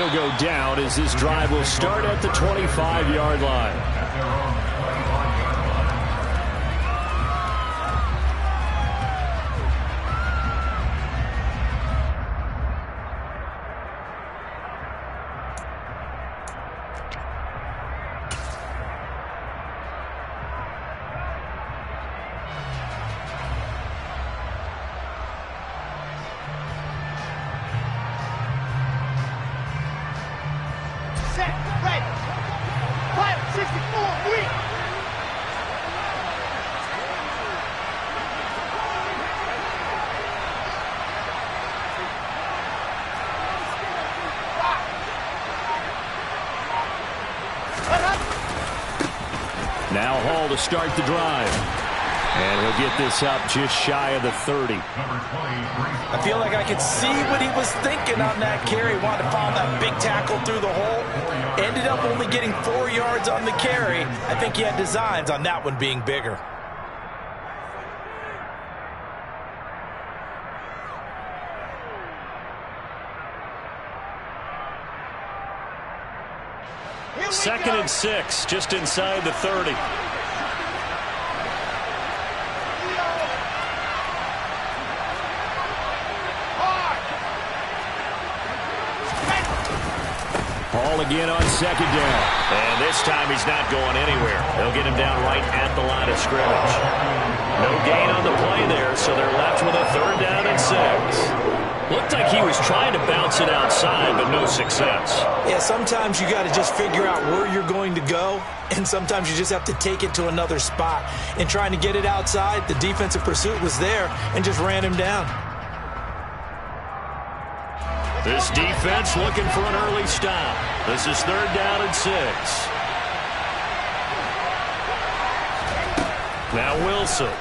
will go down as this drive will start at the 25-yard line. Now Hall to start the drive. And he'll get this up just shy of the 30. I feel like I could see what he was thinking on that carry. Wanted to follow that big tackle through the hole. Ended up only getting 4 yards on the carry. I think he had designs on that one being bigger. Second and 6, just inside the 30. Hall again on second down. And this time he's not going anywhere. They'll get him down right at the line of scrimmage. No gain on the play there, so they're left with a 3rd down and 6. Looked like he was trying to bounce it outside, but no success. Yeah, sometimes you got to just figure out where you're going to go, and sometimes you just have to take it to another spot. And trying to get it outside, the defensive pursuit was there and just ran him down. This defense looking for an early stop. This is 3rd down and 6. Now Wilson.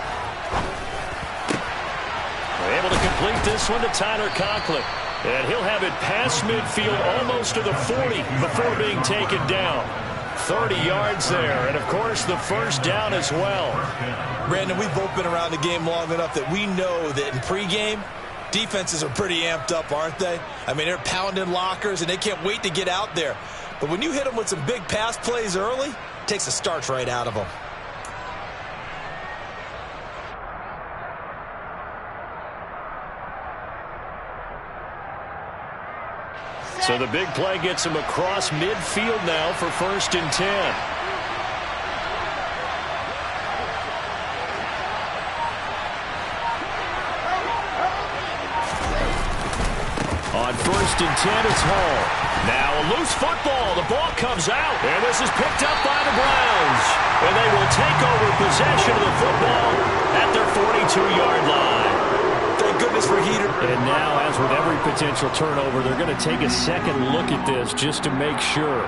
Able to complete this one to Tyler Conklin. And he'll have it past midfield almost to the 40 before being taken down. 30 yards there, and of course the 1st down as well. Brandon, we've both been around the game long enough that we know that in pregame, defenses are pretty amped up, aren't they? I mean, they're pounding lockers, and they can't wait to get out there. But when you hit them with some big pass plays early, it takes the starch right out of them. So the big play gets him across midfield now for 1st and 10. On 1st and 10, it's Hall. Now a loose football. The ball comes out, and this is picked up by the Browns. And they will take over possession of the football at their 42-yard line. Thank goodness for Heater. And now, as with every potential turnover, they're going to take a second look at this just to make sure.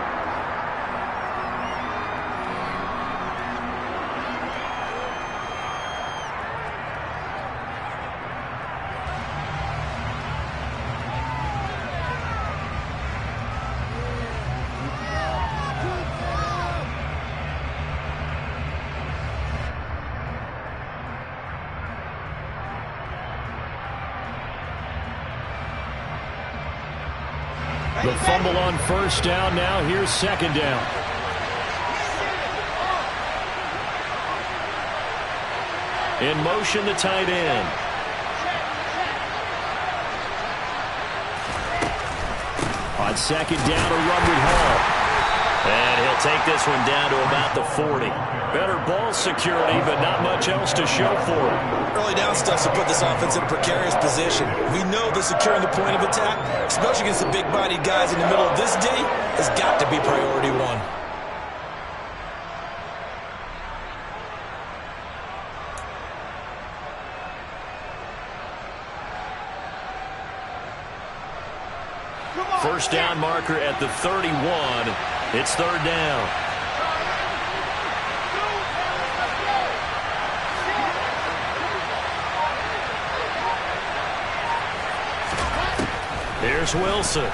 The fumble on 1st down. Now here's 2nd down. In motion, the tight end. On 2nd down, a run with Hall. And he'll take this one down to about the 40. Better ball security, but not much else to show for it. Early down stuff to put this offense in a precarious position. We know that securing the point of attack, especially against the big-bodied guys in the middle of this D, has got to be priority 1. First down marker at the 31. It's 3rd down. Here's Wilson.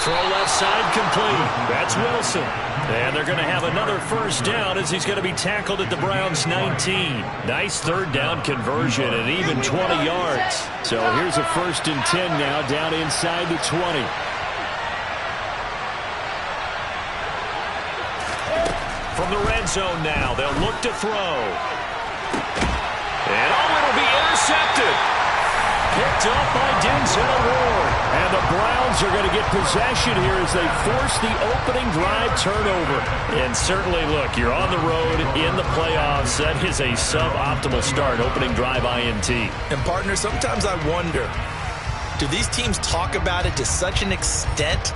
Throw left side complete. That's Wilson. And they're going to have another first down as he's going to be tackled at the Browns' 19. Nice third down conversion and even 20 yards. So here's a 1st and 10 now down inside the 20. From the red zone now, they'll look to throw. And it'll be intercepted. Picked up by Denzel Ward. And the Browns are going to get possession here as they force the opening drive turnover. And certainly, look, you're on the road in the playoffs. That is a suboptimal start, opening drive INT. And, partner, sometimes I wonder, do these teams talk about it to such an extent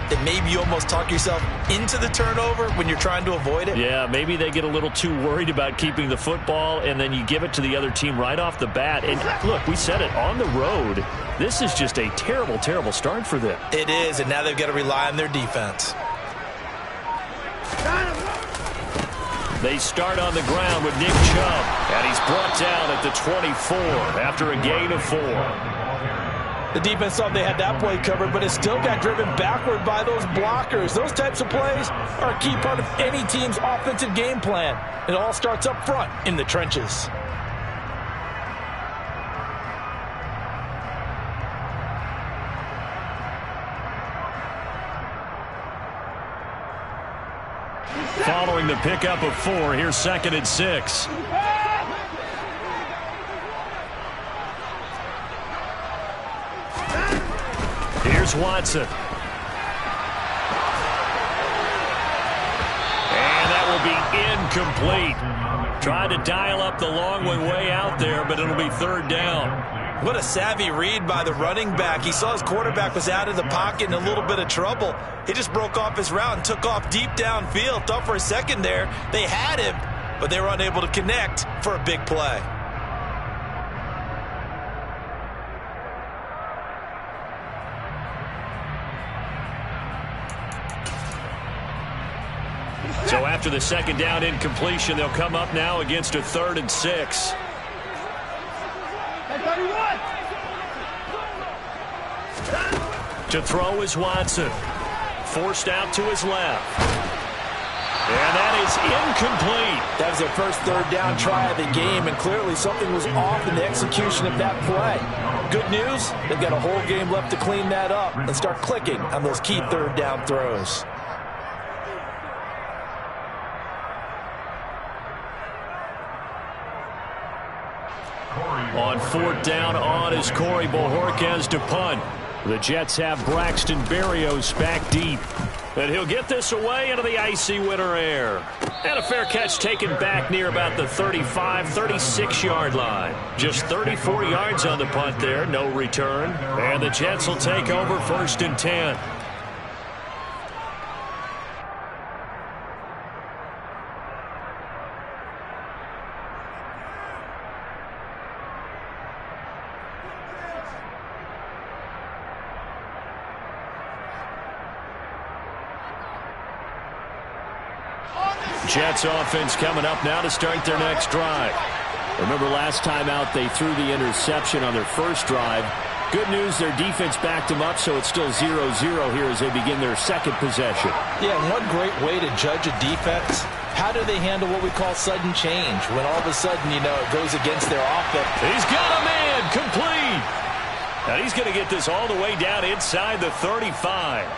that maybe you almost talk yourself into the turnover when you're trying to avoid it? Yeah, maybe they get a little too worried about keeping the football, and then you give it to the other team right off the bat. And look, we said it, on the road, this is just a terrible, terrible start for them. It is, and now they've got to rely on their defense. They start on the ground with Nick Chubb, and he's brought down at the 24 after a gain of 4. The defense thought they had that play covered, but it still got driven backward by those blockers. Those types of plays are a key part of any team's offensive game plan. It all starts up front in the trenches. Following the pickup of 4, here's 2nd and 6. Here's Watson. And that will be incomplete. Tried to dial up the long way out there, but it'll be 3rd down. What a savvy read by the running back. He saw his quarterback was out of the pocket in a little bit of trouble. He just broke off his route and took off deep downfield. Thought for a second there they had him, but they were unable to connect for a big play. So after the 2nd down incompletion, they'll come up now against a 3rd and 6. To throw is Watson. Forced out to his left. And that is incomplete. That was their first 3rd down try of the game, and clearly something was off in the execution of that play. Good news, they've got a whole game left to clean that up and start clicking on those key 3rd down throws. On 4th down, on is Corey Bojorquez to punt. The Jets have Braxton Berrios back deep. And he'll get this away into the icy winter air. And a fair catch taken back near about the 35, 36-yard line. Just 34 yards on the punt there, no return. And the Jets will take over 1st and 10. Jets offense coming up now to start their next drive. Remember last time out they threw the interception on their first drive. Good news, their defense backed them up, so it's still 0-0 here as they begin their 2nd possession. Yeah, and one great way to judge a defense, how do they handle what we call sudden change, when all of a sudden, you know, it goes against their offense. He's got a man complete. And he's going to get this all the way down inside the 35.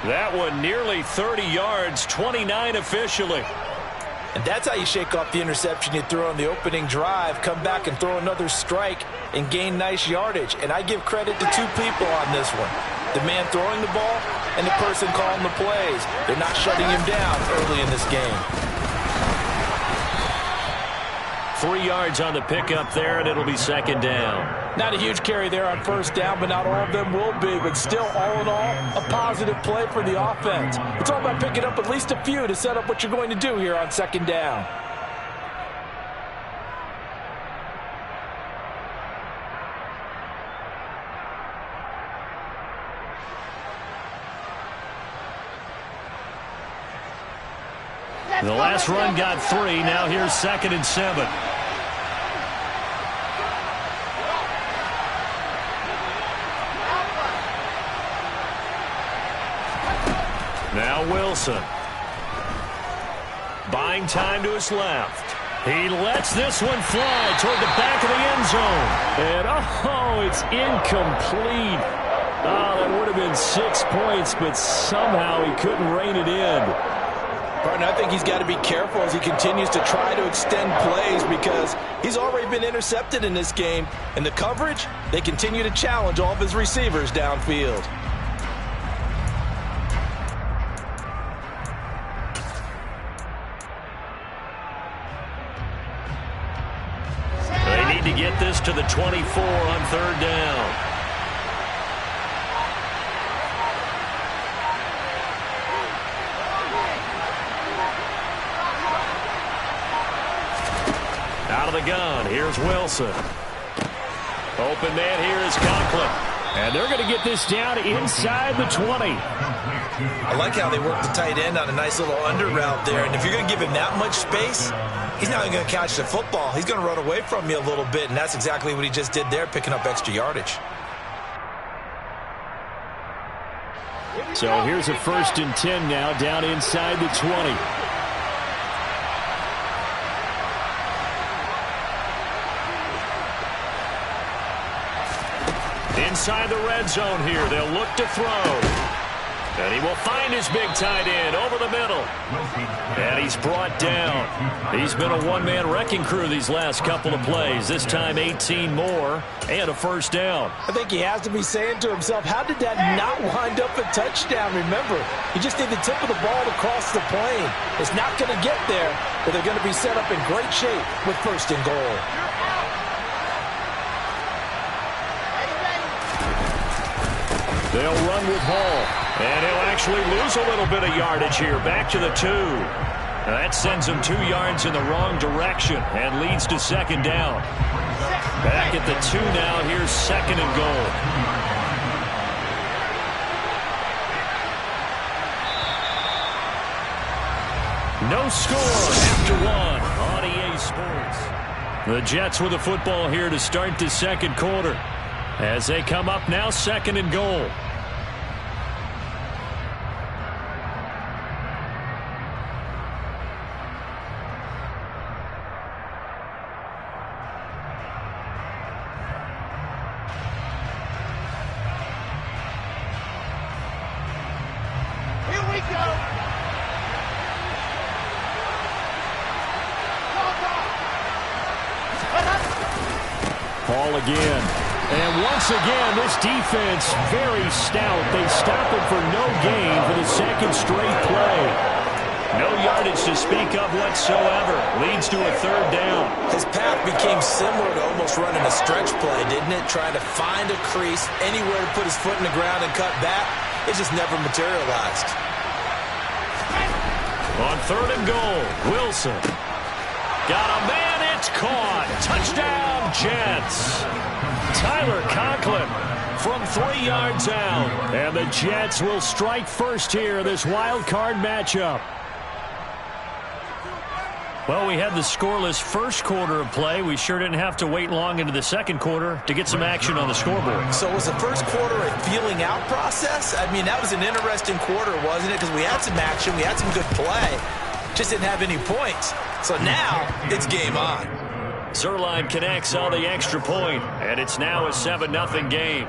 That one nearly 30 yards, 29 officially. And that's how you shake off the interception you threw on the opening drive, come back and throw another strike and gain nice yardage. And I give credit to 2 people on this one. The man throwing the ball and the person calling the plays. They're not shutting him down early in this game. 3 yards on the pickup there, and it'll be 2nd down. Not a huge carry there on 1st down, but not all of them will be. But still, all in all, a positive play for the offense. It's all about picking up at least a few to set up what you're going to do here on 2nd down. The last run got 3. Now here's 2nd and 7. Now Wilson. Buying time to his left. He lets this one fly toward the back of the end zone. And, oh, it's incomplete. Oh, that would have been 6 points, but somehow he couldn't rein it in. Partner, I think he's got to be careful as he continues to try to extend plays because he's already been intercepted in this game. And the coverage, they continue to challenge all of his receivers downfield. They need to get this to the 24 on 3rd down. Out of the gun, here's Wilson. Open man here is Conklin. And they're going to get this down inside the 20. I like how they work the tight end on a nice little under route there. And if you're going to give him that much space, he's not even going to catch the football. He's going to run away from you a little bit, and that's exactly what he just did there, picking up extra yardage. So here's a 1st and 10 now, down inside the 20. Inside the red zone here, they'll look to throw. And he will find his big tight end over the middle. And he's brought down. He's been a one-man wrecking crew these last couple of plays. This time 18 more and a 1st down. I think he has to be saying to himself, how did that not wind up a touchdown? Remember, he just need the tip of the ball to cross the plane. It's not going to get there, but they're going to be set up in great shape with 1st and goal. They'll run with Hall. And he'll actually lose a little bit of yardage here. Back to the 2. Now that sends him 2 yards in the wrong direction and leads to 2nd down. Back at the 2 now. Here's 2nd and goal. No score after 1 on EA Sports. The Jets with the football here to start the 2nd quarter. As they come up now, 2nd and goal. Here we go. Ball again. And once again, this defense very stout. They stop him for no gain for the 2nd straight play. No yardage to speak of whatsoever. Leads to a 3rd down. His path became similar to almost running a stretch play, didn't it? Trying to find a crease, anywhere to put his foot in the ground and cut back. It just never materialized. On 3rd and goal, Wilson. Got a man, it's caught. Touchdown, Jets. Tyler Conklin from 3 yards out. And the Jets will strike first here in this wild card matchup. Well, we had the scoreless 1st quarter of play. We sure didn't have to wait long into the 2nd quarter to get some action on the scoreboard. So was the 1st quarter a feeling out process? I mean, that was an interesting quarter, wasn't it? Because we had some action, we had some good play. Just didn't have any points. So now it's game on. Zerline connects on the extra point, and it's now a 7-0 game.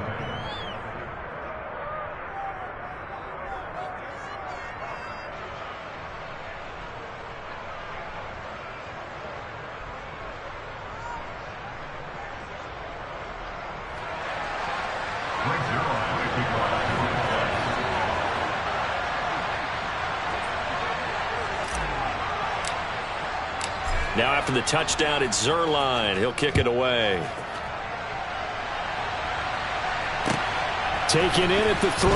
Now after the touchdown, it's Zerline. He'll kick it away. Taken in at the 3.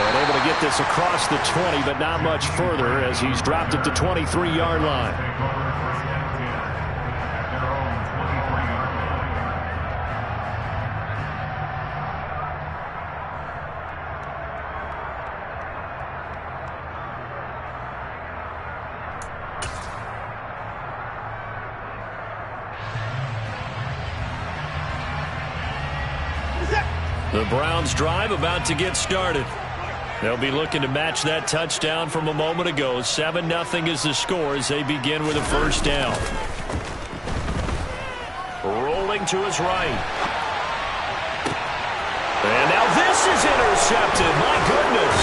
And able to get this across the 20, but not much further as he's dropped at the 23-yard line. The Browns drive about to get started. They'll be looking to match that touchdown from a moment ago. 7-0 is the score as they begin with a first down. Rolling to his right. And now this is intercepted. My goodness.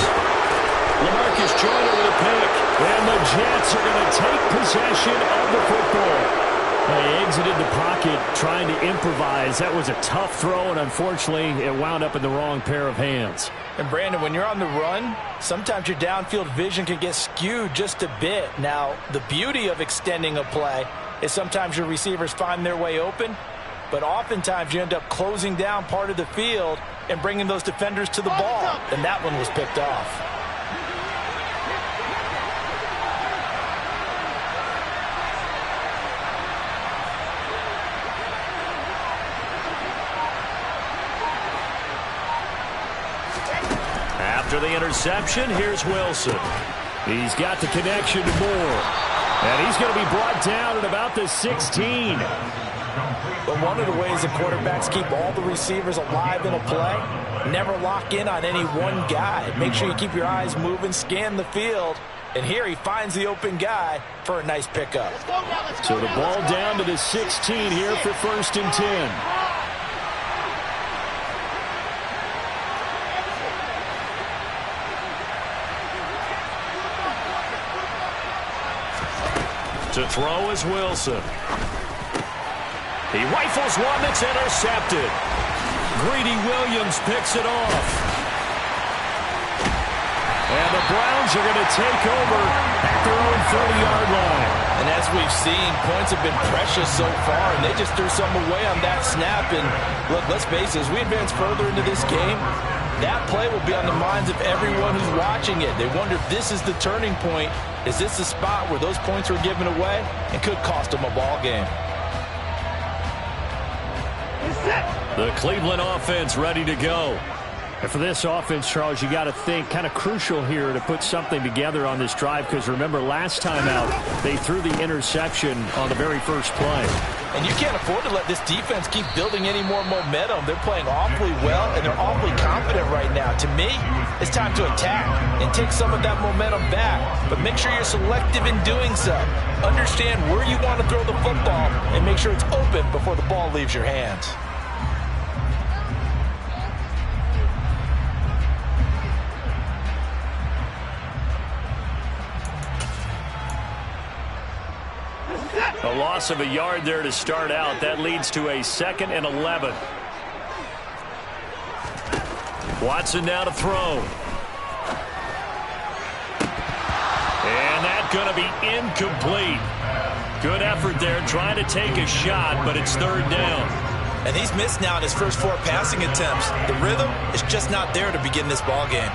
LaMarcus Joyner with a pick. And the Jets are going to take possession of the football. They exited the pocket trying to improvise. That was a tough throw, and unfortunately, it wound up in the wrong pair of hands. And, Brandon, when you're on the run, sometimes your downfield vision can get skewed just a bit. Now, the beauty of extending a play is sometimes your receivers find their way open, but oftentimes you end up closing down part of the field and bringing those defenders to the ball, and that one was picked off. After the interception, here's Wilson. He's got the connection to Moore. And he's going to be brought down at about the 16. But one of the ways the quarterbacks keep all the receivers alive in a play, never lock in on any one guy. Make sure you keep your eyes moving, scan the field. And here he finds the open guy for a nice pickup. So the ball down to the 16 here for 1st and 10. To throw is Wilson. He rifles one that's intercepted. Greedy Williams picks it off. And the Browns are going to take over at their own 30-yard line. And as we've seen, points have been precious so far, and they just threw some away on that snap. And look, let's face it, as we advance further into this game, that play will be on the minds of everyone who's watching it. They wonder if this is the turning point. Is this the spot where those points were given away and could cost them a ball game? The Cleveland offense ready to go. And for this offense, Charles, you got to think kind of crucial here to put something together on this drive, because remember last time out they threw the interception on the very first play. And you can't afford to let this defense keep building any more momentum. They're playing awfully well, and they're awfully confident right now. To me, it's time to attack and take some of that momentum back. But make sure you're selective in doing so. Understand where you want to throw the football and make sure it's open before the ball leaves your hands. A loss of a yard there to start out. That leads to a 2nd and 11. Watson now to throw. And that's going to be incomplete. Good effort there trying to take a shot, but it's 3rd down. And he's missed now in his first 4 passing attempts. The rhythm is just not there to begin this ball game.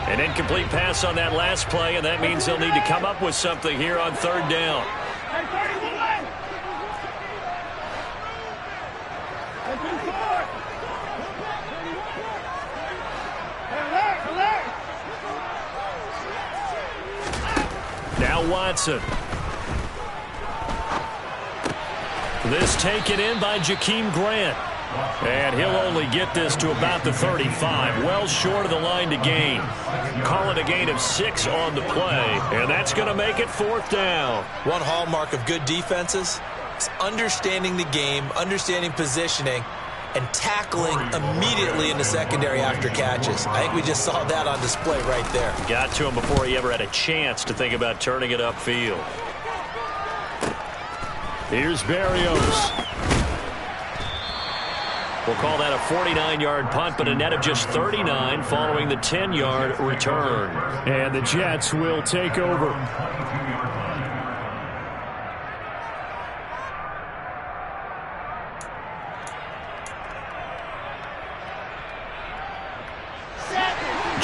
An incomplete pass on that last play, and that means they'll need to come up with something here on 3rd down. Now Watson. This taken in by Jakeem Grant. And he'll only get this to about the 35, well short of the line to gain. Calling a gain of 6 on the play, and that's going to make it 4th down. One hallmark of good defenses is understanding the game, understanding positioning, and tackling immediately in the secondary after catches. I think we just saw that on display right there. Got to him before he ever had a chance to think about turning it upfield. Here's Berrios. We'll call that a 49-yard punt, but a net of just 39 following the 10-yard return. And the Jets will take over.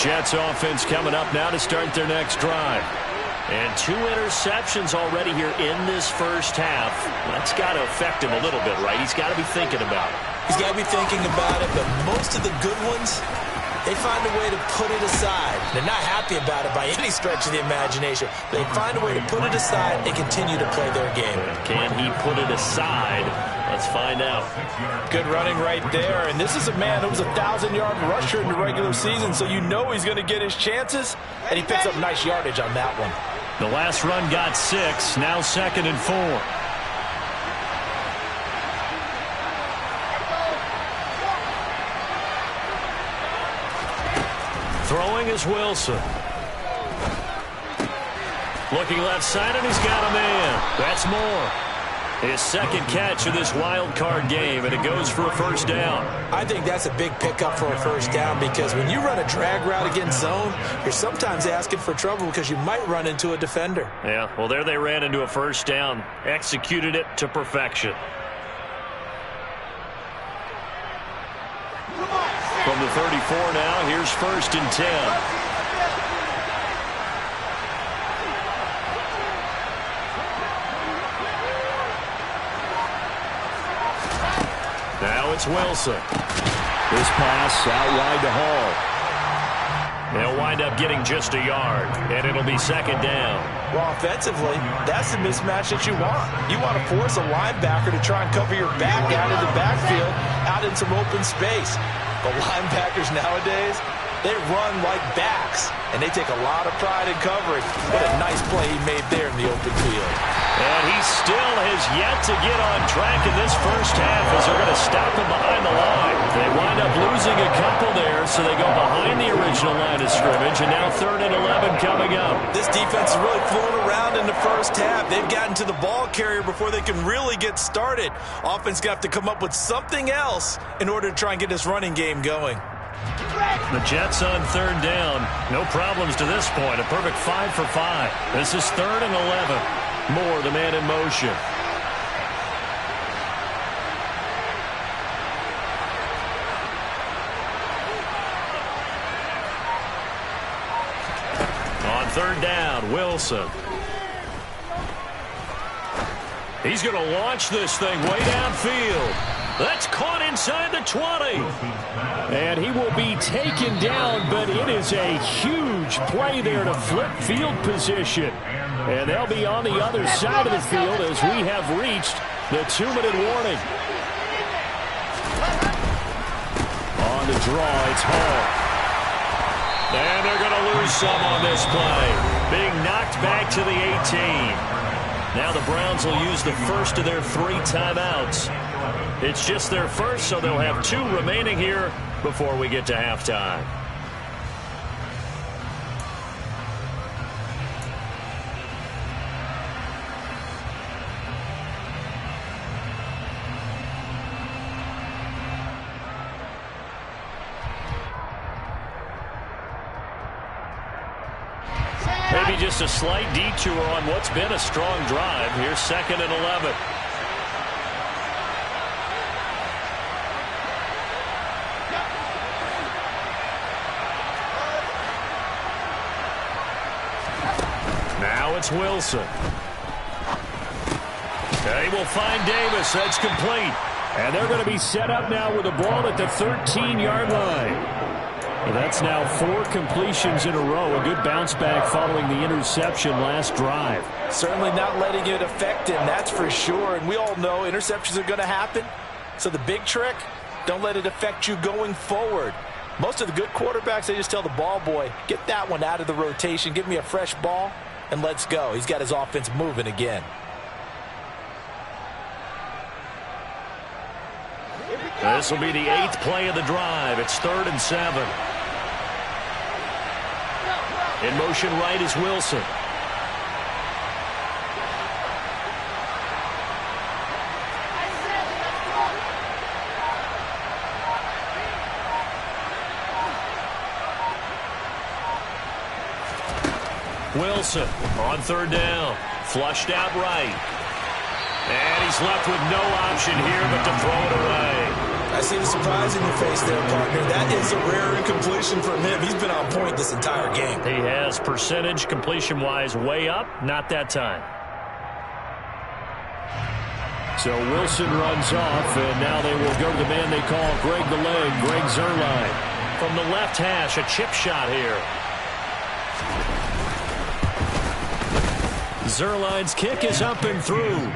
Jets offense coming up now to start their next drive. And 2 interceptions already here in this first half. That's got to affect him a little bit, right? He's got to be thinking about it. He's got to be thinking about it, but most of the good ones, They find a way to put it aside. They're not happy about it by any stretch of the imagination. They find a way to put it aside and continue to play their game. Can he put it aside? Let's find out. Good running right there. And this is a man who was a 1,000-yard rusher in the regular season, so you know he's going to get his chances. And he picks up nice yardage on that one. The last run got 6, now 2nd and 4. Throwing is Wilson. Looking left side, and he's got a man. That's Moore. His second catch of this wild card game, and it goes for a first down. I think that's a big pickup for a first down because when you run a drag route against zone, you're sometimes asking for trouble because you might run into a defender. Yeah, well, there they ran into a first down. Executed it to perfection. From the 34 now, here's 1st and 10. Now it's Wilson. This pass out wide to Hall. They'll wind up getting just a yard, and it'll be 2nd down. Well, offensively, that's the mismatch that you want. You want to force a linebacker to try and cover your back out in the backfield, out in some open space. The linebackers nowadays, they run like backs, and they take a lot of pride in coverage. What a nice play he made there in the open field. And he still has yet to get on track in this first half as they're going to stop him behind the line. They wind up losing a couple there, so they go behind the original line of scrimmage, and now 3rd and 11 coming up. This defense is really flown around in the first half. They've gotten to the ball carrier before they can really get started. Offense got to come up with something else in order to try and get this running game going. The Jets on 3rd down. No problems to this point. A perfect 5 for 5. This is 3rd and 11. Moore, the man in motion. On 3rd down, Wilson. He's going to launch this thing way downfield. That's caught inside the 20. And he will be taken down, but it is a huge play there to flip field position. And they'll be on the other side of the field as we have reached the 2-minute warning. On the draw, it's Hall. And they're going to lose some on this play. Being knocked back to the 18. Now the Browns will use the first of their 3 timeouts. It's just their first, so they'll have 2 remaining here before we get to halftime. Maybe just a slight detour on what's been a strong drive. Here's 2nd and 11. Now it's Wilson. They will find Davis. That's complete. And they're going to be set up now with the ball at the 13-yard line. And that's now 4 completions in a row. A good bounce back following the interception last drive. Certainly not letting it affect him, that's for sure. And we all know interceptions are going to happen. So the big trick, don't let it affect you going forward. Most of the good quarterbacks, they just tell the ball boy, get that one out of the rotation, give me a fresh ball, and let's go. He's got his offense moving again. This will be the 8th play of the drive. It's 3rd and 7. In motion right is Wilson. Wilson on 3rd down. Flushed out right. And he's left with no option here but to throw it away. I see the surprise in your face there, partner. That is a rare incompletion from him. He's been on point this entire game. He has percentage completion-wise way up. Not that time. So Wilson runs off, and now they will go to the man they call Greg the Leg, Greg Zuerlein. from the left hash. A chip shot here. Zerline's kick is up and through.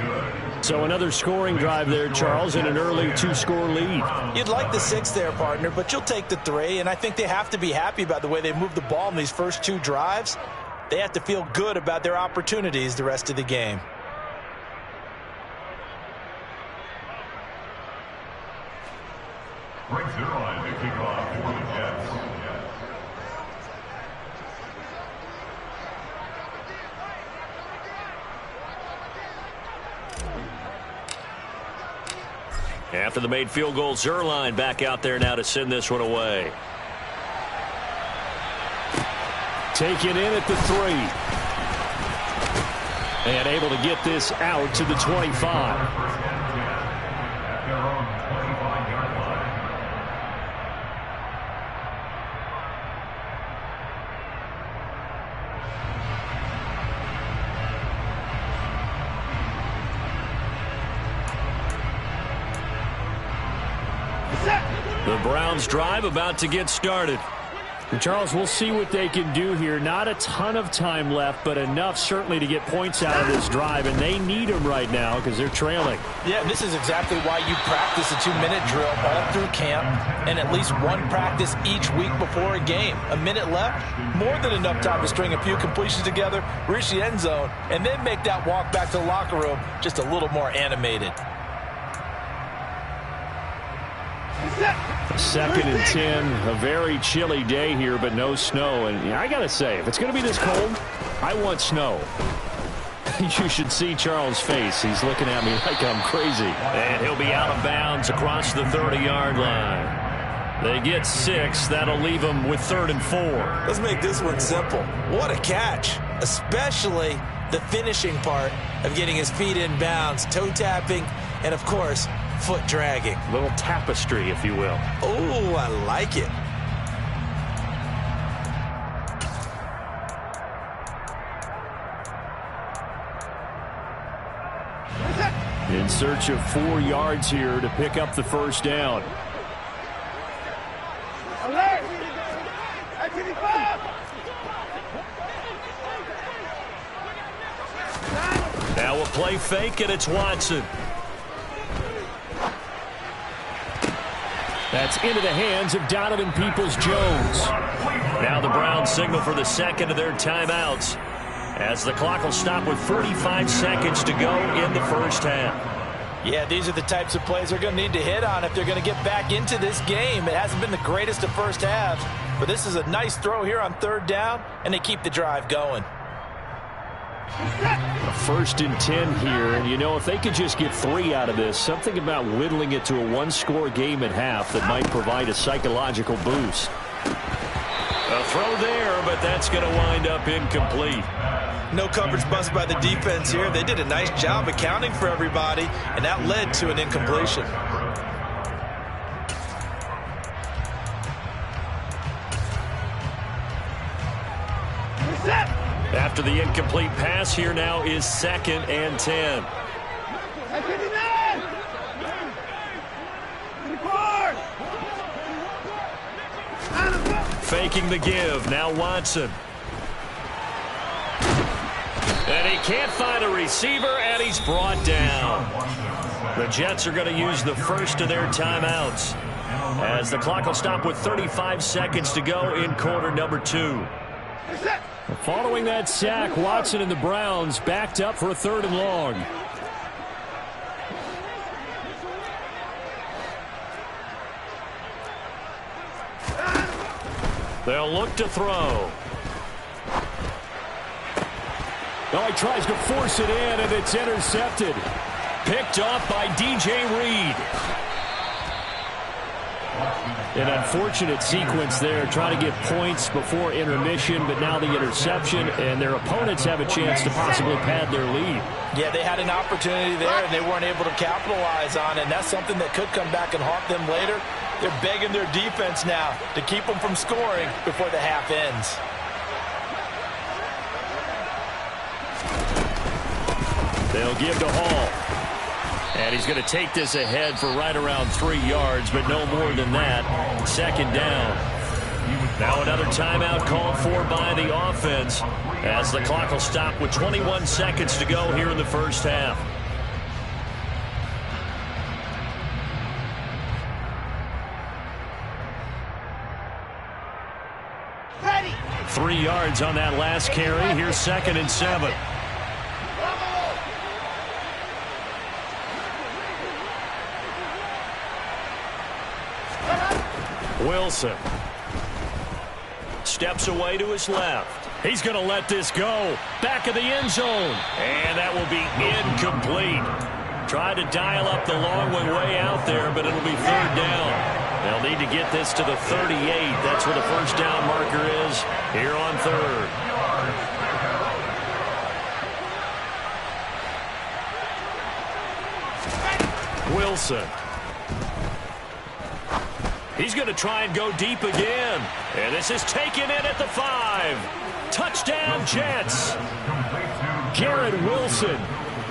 So another scoring drive there, Charles, and an early two-score lead. You'd like the 6 there, partner, but you'll take the 3, and I think they have to be happy about the way they moved the ball in these first 2 drives. They have to feel good about their opportunities the rest of the game. Right Zerline to kick off for the Jets. After the made field goal, Zerline back out there now to send this one away. Taken in at the 3. And able to get this out to the 25. The Browns drive about to get started. And Charles, we'll see what they can do here. Not a ton of time left, but enough certainly to get points out of this drive, and they need them right now because they're trailing. Yeah, this is exactly why you practice a 2-minute drill all through camp and at least one practice each week before a game. A minute left, more than enough time to string a few completions together, reach the end zone, and then make that walk back to the locker room just a little more animated. 2nd and 10, a very chilly day here, but no snow. And I got to say, if it's going to be this cold, I want snow. You should see Charles' face. He's looking at me like I'm crazy. And he'll be out of bounds across the 30-yard line. They get 6. That'll leave them with 3rd and 4. Let's make this one simple. What a catch, especially the finishing part of getting his feet in bounds, toe tapping, and, of course, foot dragging. Little tapestry, if you will. Oh, I like it. In search of 4 yards here to pick up the first down. Now a play fake, and it's Watson. That's into the hands of Donovan Peoples-Jones. Now the Browns signal for the second of their timeouts, as the clock will stop with 45 seconds to go in the first half. Yeah, these are the types of plays they're going to need to hit on if they're going to get back into this game. It hasn't been the greatest of first halves, but this is a nice throw here on 3rd down, and they keep the drive going. A 1st and 10 here, and you know, if they could just get 3 out of this, something about whittling it to a 1-score game at half that might provide a psychological boost. A throw there, but that's going to wind up incomplete. No coverage bust by the defense here. They did a nice job accounting for everybody, and that led to an incompletion. After the incomplete pass, here now is 2nd and 10. Faking the give. Now Watson. And he can't find a receiver, and he's brought down. The Jets are going to use the first of their timeouts, as the clock will stop with 35 seconds to go in quarter number 2. Following that sack, Watson and the Browns backed up for a 3rd and long. They'll look to throw. Oh, he tries to force it in, and it's intercepted. Picked off by DJ Reed. An unfortunate sequence there, trying to get points before intermission, but now the interception, and their opponents have a chance to possibly pad their lead. Yeah, they had an opportunity there, and they weren't able to capitalize on it, and that's something that could come back and haunt them later. They're begging their defense now to keep them from scoring before the half ends. They'll give to Hall. And he's going to take this ahead for right around 3 yards, but no more than that. 2nd down. Now another timeout called for by the offense as the clock will stop with 21 seconds to go here in the first half. Ready. 3 yards on that last carry. Here's 2nd and 7. Wilson steps away to his left. He's going to let this go. Back of the end zone. And that will be incomplete. Tried to dial up the long way out there, but it'll be 3rd down. They'll need to get this to the 38. That's where the first down marker is here on 3rd. Wilson. He's going to try and go deep again. And this is taken in at the 5. Touchdown, Jets. Garrett Wilson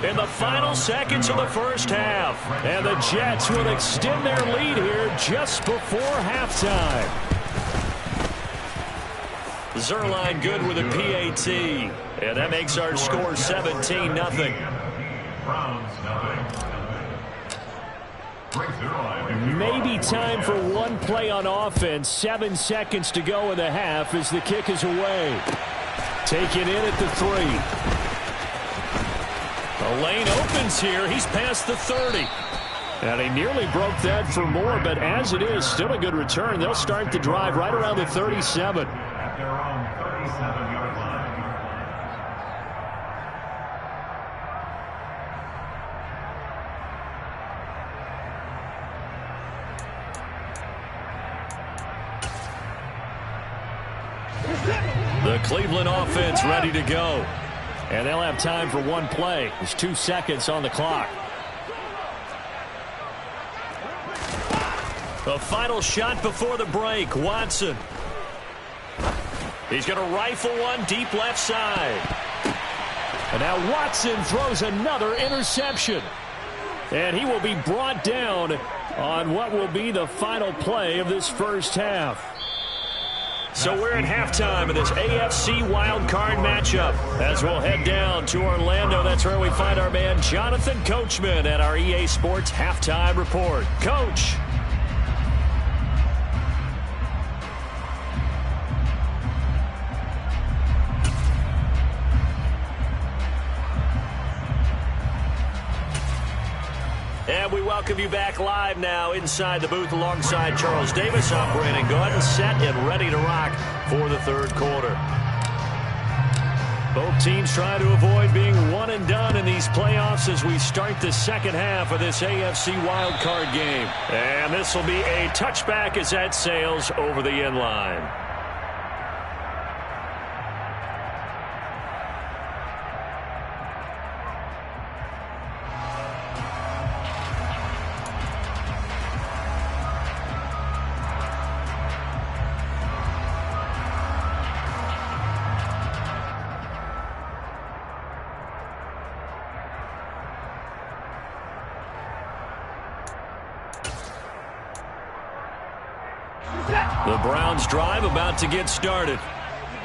in the final seconds of the first half. And the Jets will extend their lead here just before halftime. Zerline good with a PAT. And that makes our score 17-0. Maybe time for one play on offense. 7 seconds to go in the half as the kick is away. Taken in at the 3. The lane opens here. He's past the 30. And he nearly broke that for more, but as it is, still a good return. They'll start the drive right around the 37. At their own 37-yard line. The Cleveland offense ready to go. And they'll have time for one play. There's 2 seconds on the clock. The final shot before the break. Watson. He's going to rifle one deep left side. And now Watson throws another interception. And he will be brought down on what will be the final play of this first half. So we're at halftime of this AFC wildcard matchup as we'll head down to Orlando. That's where we find our man Jonathan Coachman at our EA Sports Halftime Report. Coach. And we welcome you back live now inside the booth alongside Charles Davis. I'm Brandon Gordon, set and ready to rock for the 3rd quarter. Both teams trying to avoid being one and done in these playoffs as we start the second half of this AFC wildcard game. And this will be a touchback as that sails over the end line. The Browns drive about to get started.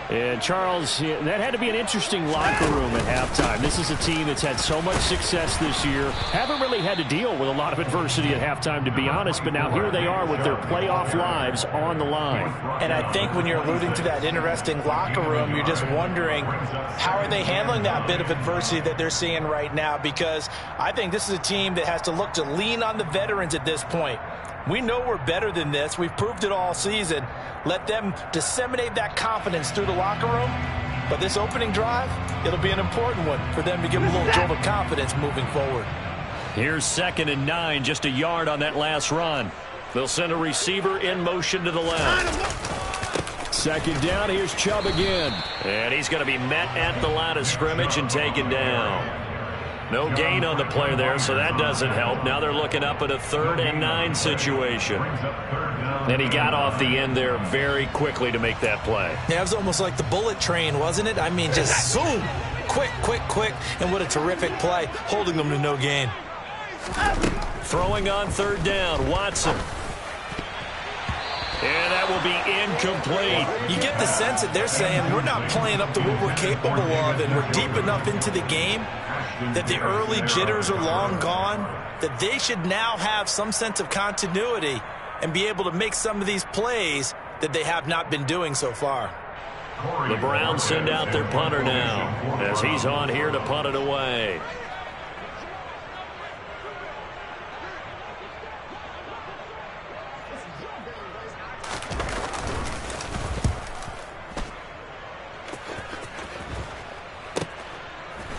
And Charles, that had to be an interesting locker room at halftime. This is a team that's had so much success this year. Haven't really had to deal with a lot of adversity at halftime, to be honest. But now here they are with their playoff lives on the line. And I think when you're alluding to that interesting locker room, you're just wondering how are they handling that bit of adversity that they're seeing right now? Because I think this is a team that has to look to lean on the veterans at this point. We know we're better than this. We've proved it all season. Let them disseminate that confidence through the locker room. But this opening drive, it'll be an important one for them to give them a little jolt of confidence moving forward. Here's 2nd and 9, just a yard on that last run. They'll send a receiver in motion to the left. 2nd down, here's Chubb again. And he's going to be met at the line of scrimmage and taken down. No gain on the play there, so that doesn't help. Now they're looking up at a 3rd and 9 situation. And he got off the end there very quickly to make that play. Yeah, it was almost like the bullet train, wasn't it? I mean, just zoom. Quick, quick, quick. And what a terrific play, holding them to no gain. Throwing on 3rd down, Watson. And that will be incomplete. You get the sense that they're saying we're not playing up to what we're capable of, and we're deep enough into the game that the early jitters are long gone, that they should now have some sense of continuity and be able to make some of these plays that they have not been doing so far. The Browns send out their punter now as he's on here to punt it away.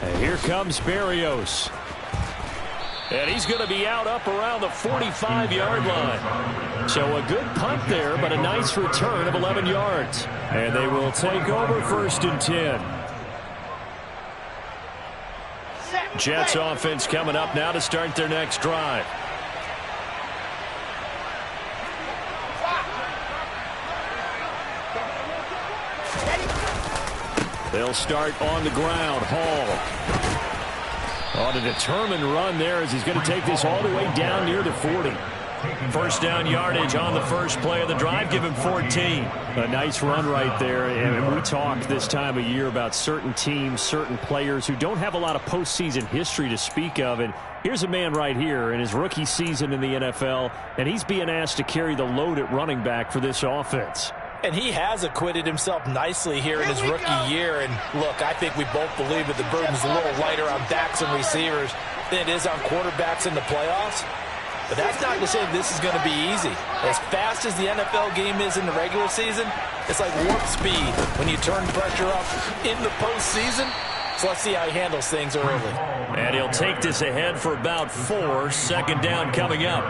And here comes Berrios. And he's going to be out up around the 45-yard line. So a good punt there, but a nice return of 11 yards. And they will take over 1st and 10. Jets offense coming up now to start their next drive. They'll start on the ground. Hall on a determined run there as he's going to take this all the way down near the 40. First down yardage on the first play of the drive. Give him 14. A nice run right there. And we talk this time of year about certain teams, certain players who don't have a lot of postseason history to speak of. And here's a man right here in his rookie season in the NFL, and he's being asked to carry the load at running back for this offense. And he has acquitted himself nicely here in his rookie year. And look, I think we both believe that the burden's a little lighter on backs and receivers than it is on quarterbacks in the playoffs. But that's not to say this is going to be easy. As fast as the NFL game is in the regular season, it's like warp speed when you turn pressure up in the postseason. So let's see how he handles things early. And he'll take this ahead for about 4. Second down coming up.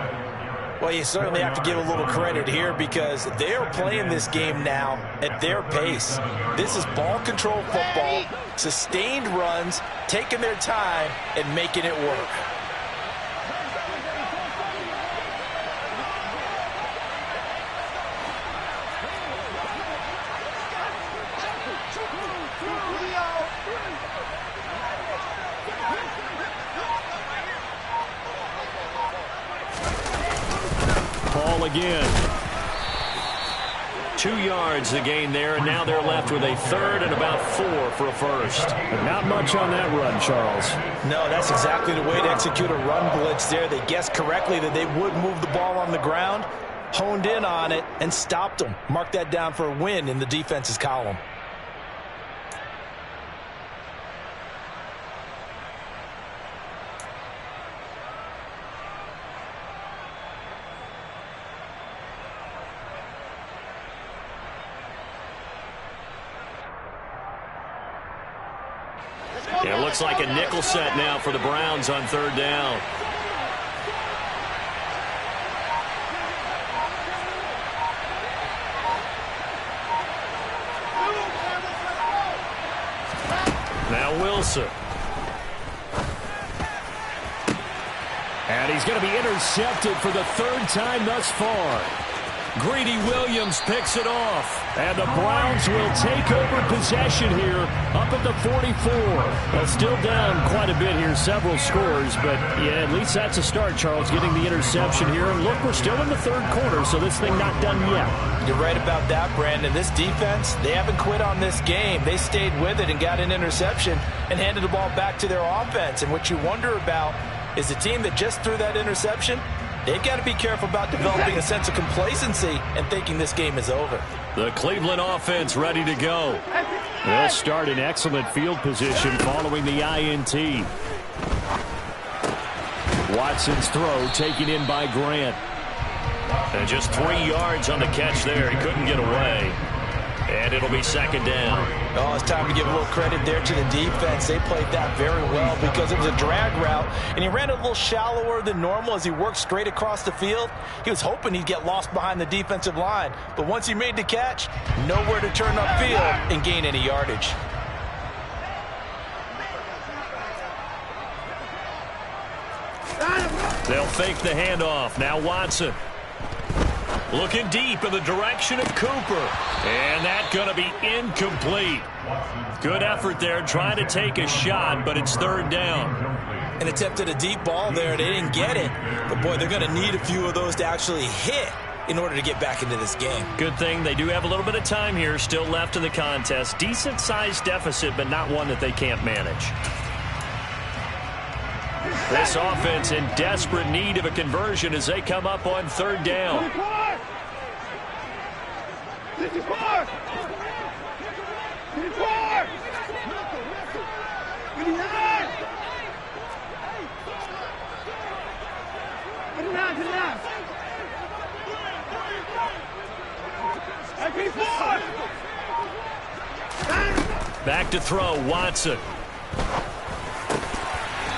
Well, you certainly have to give a little credit here because they're playing this game now at their pace. This is ball control football, sustained runs, taking their time, and making it work. Again. 2 yards the gain there, and now they're left with a 3rd and about 4 for a first. But not much on that run, Charles. No, that's exactly the way to execute a run blitz there. They guessed correctly that they would move the ball on the ground, honed in on it, and stopped them. Mark that down for a win in the defense's column. It looks like a nickel set now for the Browns on 3rd down. Now Wilson. And he's going to be intercepted for the 3rd time thus far. Greedy Williams picks it off. And the Browns will take over possession here up at the 44. Well, still down quite a bit here, several scores. But, yeah, at least that's a start, Charles, getting the interception here. And look, we're still in the 3rd quarter, so this thing not done yet. You're right about that, Brandon. This defense, they haven't quit on this game. They stayed with it and got an interception and handed the ball back to their offense. And what you wonder about is the team that just threw that interception, they've got to be careful about developing a sense of complacency and thinking this game is over. The Cleveland offense ready to go. They'll start in excellent field position following the INT. Watson's throw taken in by Grant. And just 3 yards on the catch there. He couldn't get away. And it'll be 2nd down. Oh, it's time to give a little credit there to the defense. They played that very well because it was a drag route, and he ran a little shallower than normal as he worked straight across the field. He was hoping he'd get lost behind the defensive line, but once he made the catch, nowhere to turn upfield and gain any yardage. They'll fake the handoff. Now Watson. Looking deep in the direction of Cooper. And that's going to be incomplete. Good effort there trying to take a shot, but it's 3rd down. An attempt at a deep ball there. They didn't get it. But, boy, they're going to need a few of those to actually hit in order to get back into this game. Good thing they do have a little bit of time here still left in the contest. Decent-sized deficit, but not one that they can't manage. This offense in desperate need of a conversion as they come up on third down. 54! 54! 59! 59! 54! Back to throw, Watson.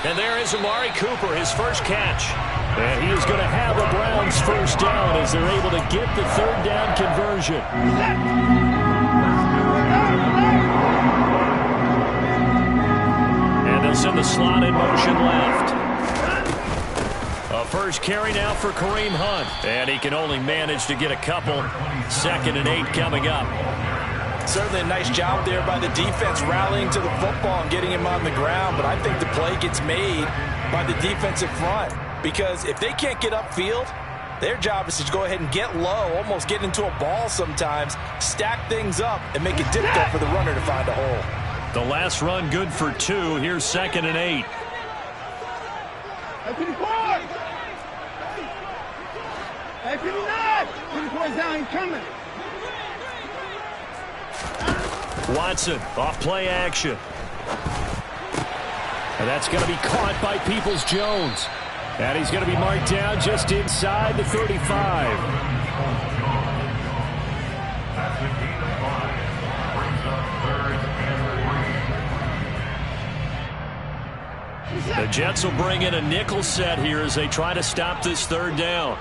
And there is Amari Cooper, his first catch. And he is going to have the Browns first down as they're able to get the third down conversion. And they'll send the slot in motion left. A first carry now for Kareem Hunt. And he can only manage to get a couple. 2nd and 8 coming up. Certainly a nice job there by the defense rallying to the football and getting him on the ground. But I think the play gets made by the defensive front. Because if they can't get upfield, their job is to go ahead and get low, almost get into a ball sometimes, stack things up, and make it difficult for the runner to find a hole. The last run good for 2. Here's 2nd and 8. 54! 59! 54 down, coming. Watson off play action. And that's going to be caught by Peoples-Jones. And he's going to be marked down just inside the 35. That's a gain of 5. Brings up 3rd and 3. The Jets will bring in a nickel set here as they try to stop this third down.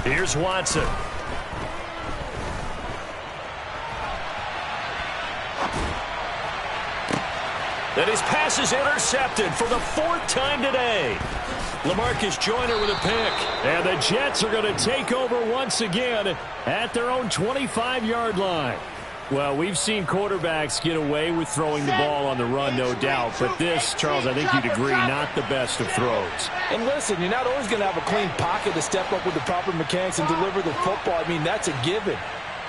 Here's Watson. And his pass is intercepted for the 4th time today. LaMarcus Joyner with a pick. And the Jets are going to take over once again at their own 25-yard line. Well, we've seen quarterbacks get away with throwing the ball on the run, no doubt. But this, Charles, I think you'd agree, not the best of throws. And listen, you're not always going to have a clean pocket to step up with the proper mechanics and deliver the football. I mean, that's a given.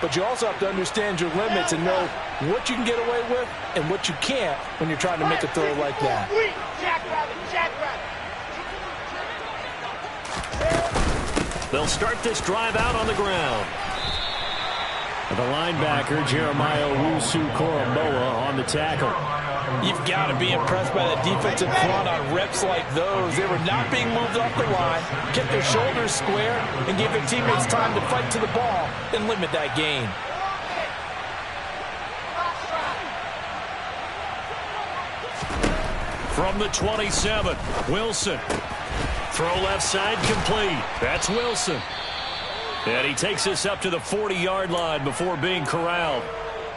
But you also have to understand your limits and know what you can get away with and what you can't when you're trying to make a throw like that. They'll start this drive out on the ground. The linebacker, Jeremiah Owusu-Koramoah, on the tackle. You've got to be impressed by the defensive front on reps like those. They were not being moved off the line, kept their shoulders square, and gave their teammates time to fight to the ball and limit that gain. From the 27, Wilson. Throw left side complete. That's Wilson. And he takes us up to the 40-yard line before being corralled.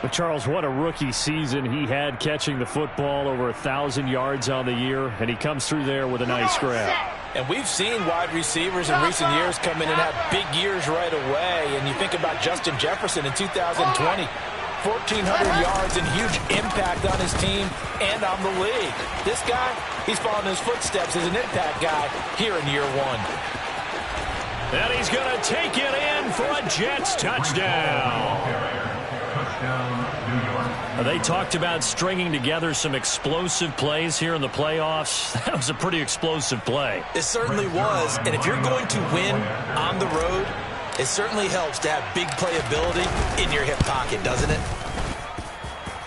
But, Charles, what a rookie season he had catching the football, over 1,000 yards on the year, and he comes through there with a nice grab. And we've seen wide receivers in recent years come in and have big years right away. And you think about Justin Jefferson in 2020, 1,400 yards and huge impact on his team and on the league. This guy, he's following his footsteps as an impact guy here in year one. And he's going to take it in for a Jets touchdown. They talked about stringing together some explosive plays here in the playoffs. That was a pretty explosive play. It certainly was. And if you're going to win on the road, it certainly helps to have big playability in your hip pocket, doesn't it?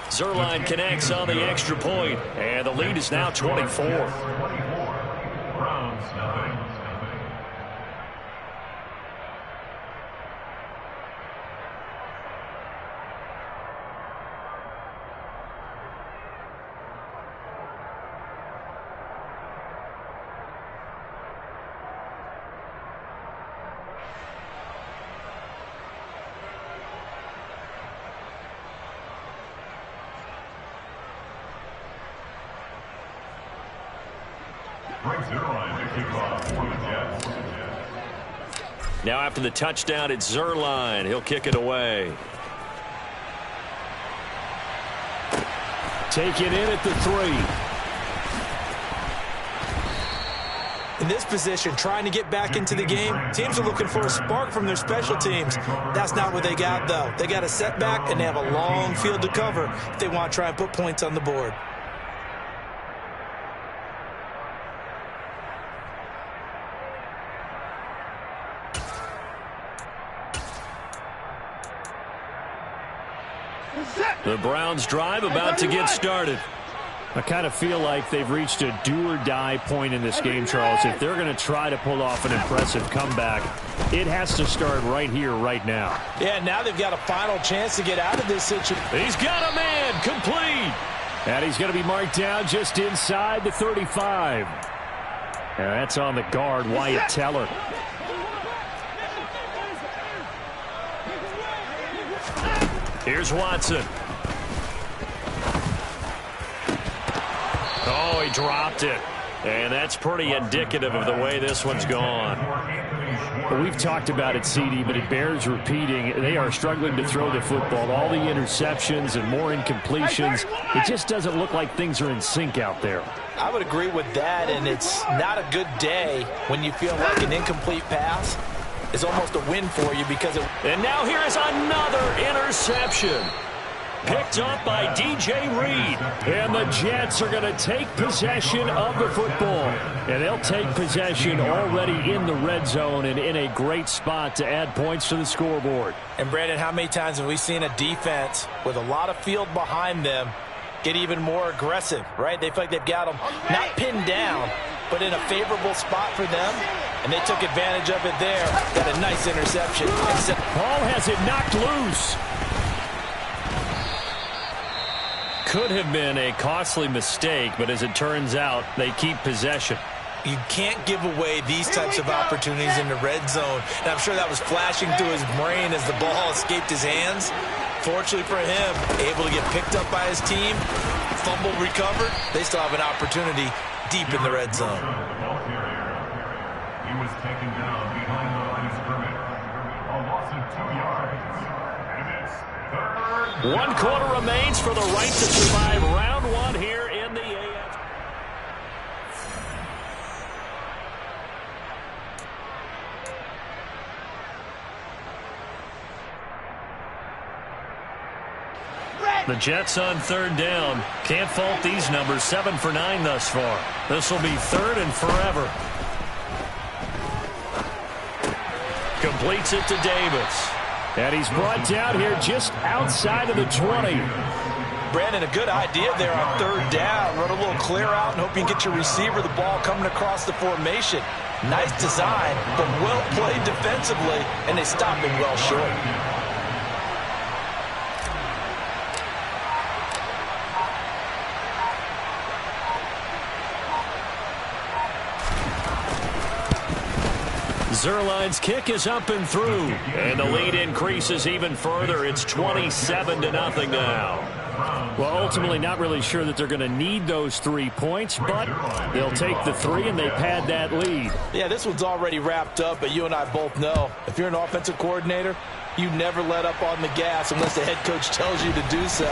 Zuerlein connects on the extra point, and the lead is now 24. Browns nothing. Now after the touchdown, it's Zuerlein. He'll kick it away. Take it in at the 3. In this position, trying to get back into the game, teams are looking for a spark from their special teams. That's not what they got, though. They got a setback, and they have a long field to cover if they want to try and put points on the board. The Browns drive about to get started. I kind of feel like they've reached a do-or-die point in this game, Charles. If they're going to try to pull off an impressive comeback, it has to start right here, right now. Yeah, now they've got a final chance to get out of this situation. He's got a man, complete. And he's going to be marked down just inside the 35. And that's on the guard, Wyatt Teller. Here's Watson. Oh, he dropped it. And that's pretty indicative of the way this one's gone. Well, we've talked about it, CD, but it bears repeating. They are struggling to throw the football. All the interceptions and more incompletions. It just doesn't look like things are in sync out there. I would agree with that, and it's not a good day when you feel like an incomplete pass is almost a win for you because it... And now here is another interception. Picked up by DJ Reed. And the Jets are going to take possession of the football. And they'll take possession already in the red zone and in a great spot to add points to the scoreboard. And, Brandon, how many times have we seen a defense with a lot of field behind them get even more aggressive, right? They feel like they've got them not pinned down, but in a favorable spot for them. And they took advantage of it there. Got a nice interception. Paul has it knocked loose. Could have been a costly mistake, but as it turns out, they keep possession. You can't give away these types of opportunities in the red zone. And I'm sure that was flashing through his brain as the ball escaped his hands. Fortunately for him, able to get picked up by his team, fumble recovered. They still have an opportunity deep in the red zone. He was taken down behind the line of scrimmage. A loss of 2 yards. And it's third. 1 quarter remains for the right to survive round 1 here in the AFC. The Jets on 3rd down. Can't fault these numbers. 7 for 9 thus far. This will be 3rd and forever. Completes it to Davis. And he's brought down here just outside of the 20. Brandon, a good idea there on 3rd down. Run a little clear out and hope you can get your receiver the ball coming across the formation. Nice design, but well played defensively, and they stopped him well short. Zerline's kick is up and through. And the lead increases even further. It's 27-0 now. Well, ultimately not really sure that they're going to need those 3 points, but they'll take the 3 and they pad that lead. Yeah, this one's already wrapped up, but you and I both know if you're an offensive coordinator, you never let up on the gas unless the head coach tells you to do so.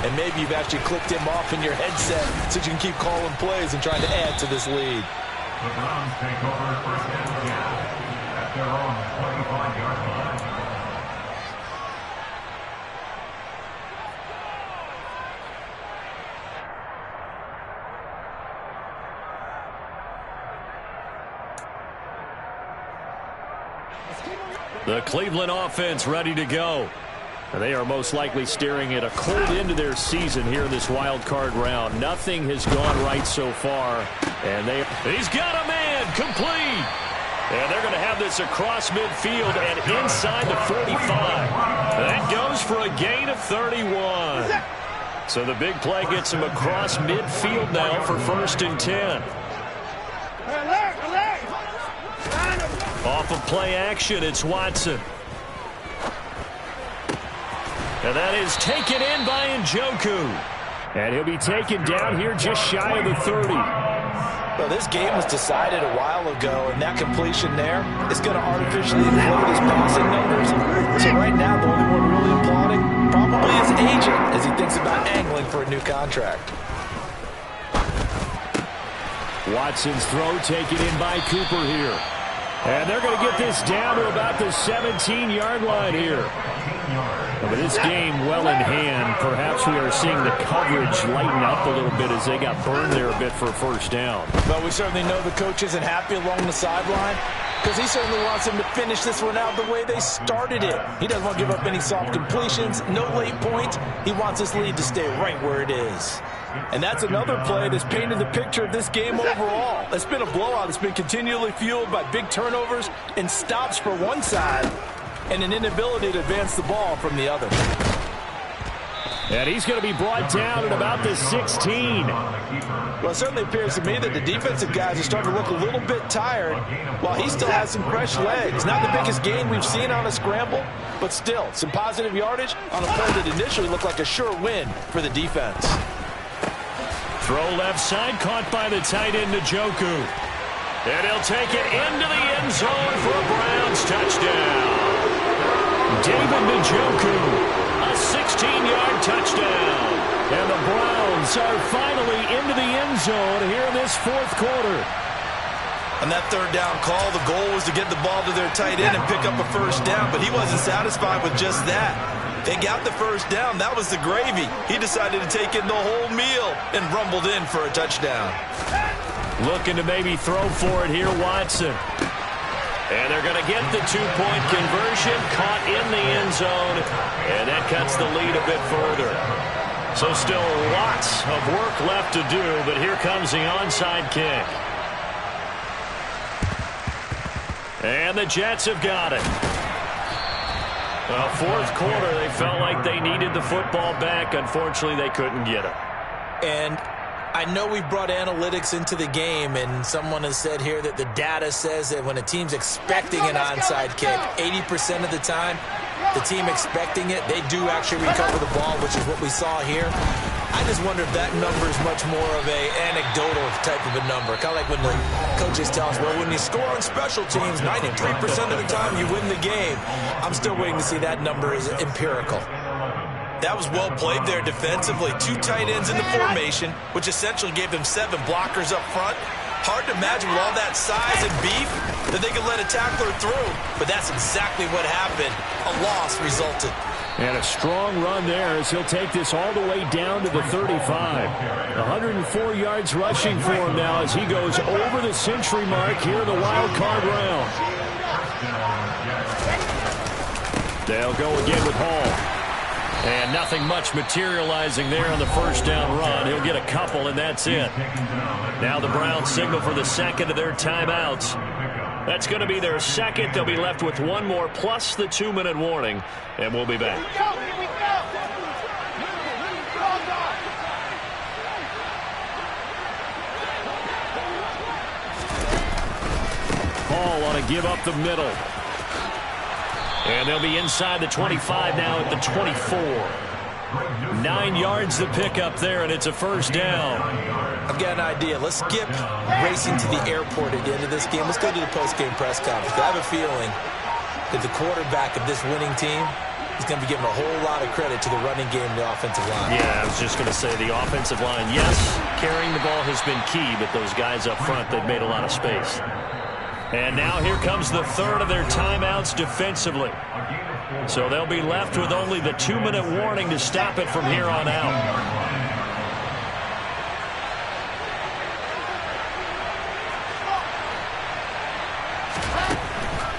And maybe you've actually clicked him off in your headset so you can keep calling plays and trying to add to this lead. The Browns take over first and 10 at their own 25-yard line. The Cleveland offense ready to go. They are most likely staring at a cold end to their season here in this wild card round. Nothing has gone right so far. And he's got a man, complete. And they're going to have this across midfield and inside the 45. That goes for a gain of 31. So the big play gets him across midfield now for 1st and 10. Off of play action, it's Watson. And that is taken in by Njoku. And he'll be taken down here just shy of the 30. Well, this game was decided a while ago, and that completion there is going to artificially inflate his passing numbers. So right now, the only one really applauding probably his agent as he thinks about angling for a new contract. Watson's throw taken in by Cooper here. And they're going to get this down to about the 17-yard line here. But this game well in hand. Perhaps we are seeing the coverage lighten up a little bit as they got burned there a bit for a first down. Well, we certainly know the coach isn't happy along the sideline because he certainly wants them to finish this one out the way they started it. He doesn't want to give up any soft completions, no late points. He wants this lead to stay right where it is. And that's another play that's painted the picture of this game overall. It's been a blowout. It's been continually fueled by big turnovers and stops for one side and an inability to advance the ball from the other. And he's going to be brought down at about the 16. Well, it certainly appears to me that the defensive guys are starting to look a little bit tired while he still has some fresh legs. Not the biggest gain we've seen on a scramble, but still some positive yardage on a play that initially looked like a sure win for the defense. Throw left side, caught by the tight end, Njoku. And he'll take it into the end zone for a Browns touchdown. David Njoku, a 16-yard touchdown. And the Browns are finally into the end zone here in this fourth quarter. On that third down call, the goal was to get the ball to their tight end and pick up a first down, but he wasn't satisfied with just that. They got the first down. That was the gravy. He decided to take in the whole meal and rumbled in for a touchdown. Looking to maybe throw for it here, Watson. And they're going to get the two-point conversion, caught in the end zone, and that cuts the lead a bit further. So still lots of work left to do, but here comes the onside kick. And the Jets have got it. Well, fourth quarter, they felt like they needed the football back. Unfortunately, they couldn't get it. And I know we brought analytics into the game, and someone has said here that the data says that when a team's expecting an onside kick, 80% of the time, the team expecting it, they do actually recover the ball, which is what we saw here. I just wonder if that number is much more of an anecdotal type of a number. Kind of like when the coaches tell us, well, when you score on special teams, 93% of the time you win the game. I'm still waiting to see that number is empirical. That was well played there defensively. Two tight ends in the formation, which essentially gave them 7 blockers up front. Hard to imagine with all that size and beef that they could let a tackler through. But that's exactly what happened. A loss resulted. And a strong run there as he'll take this all the way down to the 35. 104 yards rushing for him now as he goes over the century mark here in the wild card round. They'll go again with Hall. And nothing much materializing there on the first down run. He'll get a couple, and that's it. Now the Browns signal for the second of their timeouts. That's going to be their second. They'll be left with one more plus the 2-minute warning, and we'll be back. Hall on a give up the middle. And they'll be inside the 25 now at the 24. 9 yards to pick up there, and it's a first down. I've got an idea. Let's skip racing to the airport at the end of this game. Let's go to the post-game press conference. I have a feeling that the quarterback of this winning team is going to be giving a whole lot of credit to the running game and the offensive line. Yeah, I was just going to say the offensive line, yes, carrying the ball has been key, but those guys up front, they've made a lot of space. And now here comes the third of their timeouts defensively. So they'll be left with only the 2-minute warning to stop it from here on out.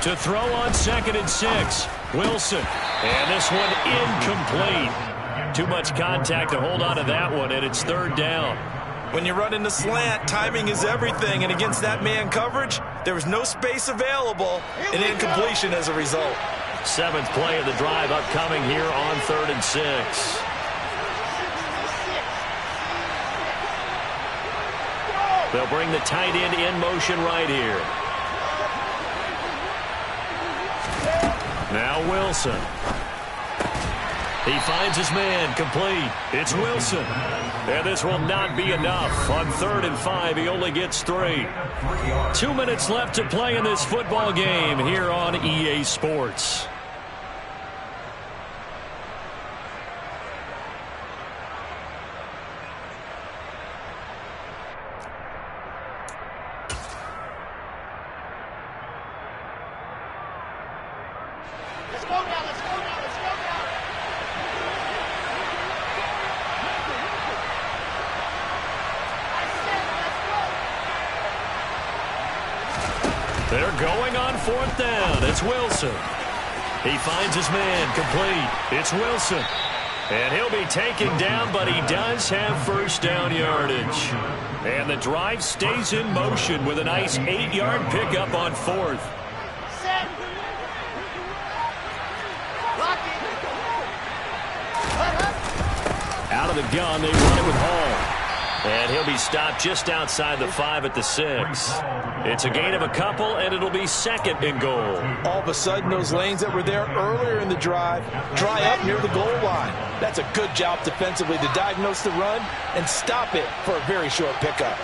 To throw on 2nd and 6, Wilson. And this one incomplete. Too much contact to hold on to that one, and it's 3rd down. When you run in the slant, timing is everything, and against that man coverage, there was no space available, and incompletion as a result. 7th play of the drive upcoming here on 3rd and 6. They'll bring the tight end in motion right here. Now Wilson. He finds his man, complete. It's Wilson. And this will not be enough. On 3rd and 5, he only gets 3. 2 minutes left to play in this football game here on EA Sports. They're going on 4th down. It's Wilson. He finds his man, complete. It's Wilson. And he'll be taken down, but he does have first down yardage. And the drive stays in motion with a nice 8-yard pickup on 4th. Out of the gun, they run it with Hall. And he'll be stopped just outside the 5 at the 6. It's a gain of a couple, and it'll be 2nd and goal. All of a sudden, those lanes that were there earlier in the drive dry up near the goal line. That's a good job defensively to diagnose the run and stop it for a very short pickup.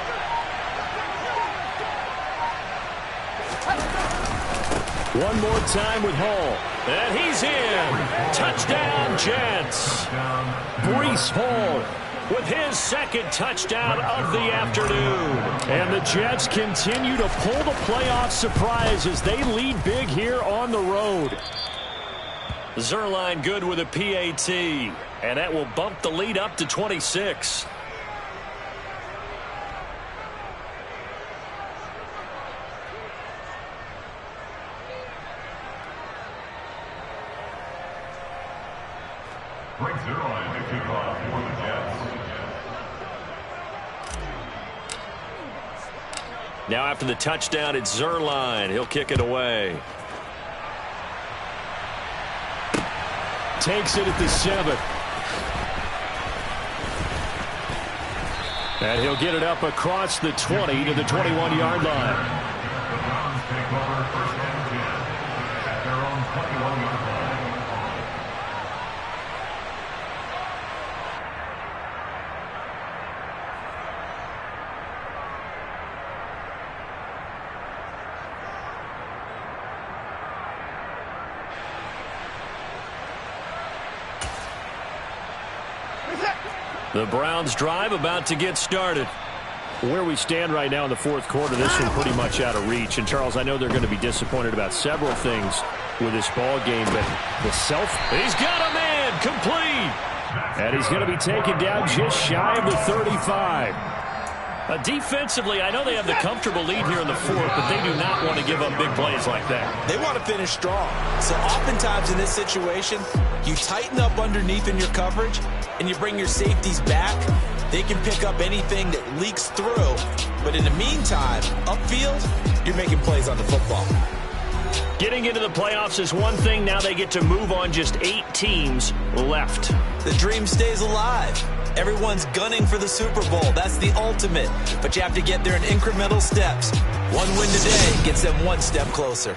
One more time with Hall. And he's in. Touchdown, Jets. Breece Hall with his 2nd touchdown of the afternoon. And the Jets continue to pull the playoff surprise as they lead big here on the road. Zuerlein good with a PAT. And that will bump the lead up to 26. Frank Zuerlein to kick off for the Jets. Now after the touchdown, it's Zuerlein. He'll kick it away. Takes it at the 7. And he'll get it up across the 20 to the 21-yard line. The Browns take over 1st and 10 at their own 21-yard line. The Browns drive about to get started. Where we stand right now in the 4th quarter, this one pretty much out of reach. And, Charles, I know they're going to be disappointed about several things with this ball game, but he's got a man complete. And he's going to be taken down just shy of the 35. Defensively, I know they have the comfortable lead here in the 4th, but they do not want to give up big plays like that. They want to finish strong. So oftentimes in this situation, you tighten up underneath in your coverage and you bring your safeties back. They can pick up anything that leaks through. But in the meantime, upfield, you're making plays on the football. Getting into the playoffs is one thing. Now they get to move on. Just 8 teams left. The dream stays alive. Everyone's gunning for the Super Bowl. That's the ultimate. But you have to get there in incremental steps. One win today gets them one step closer.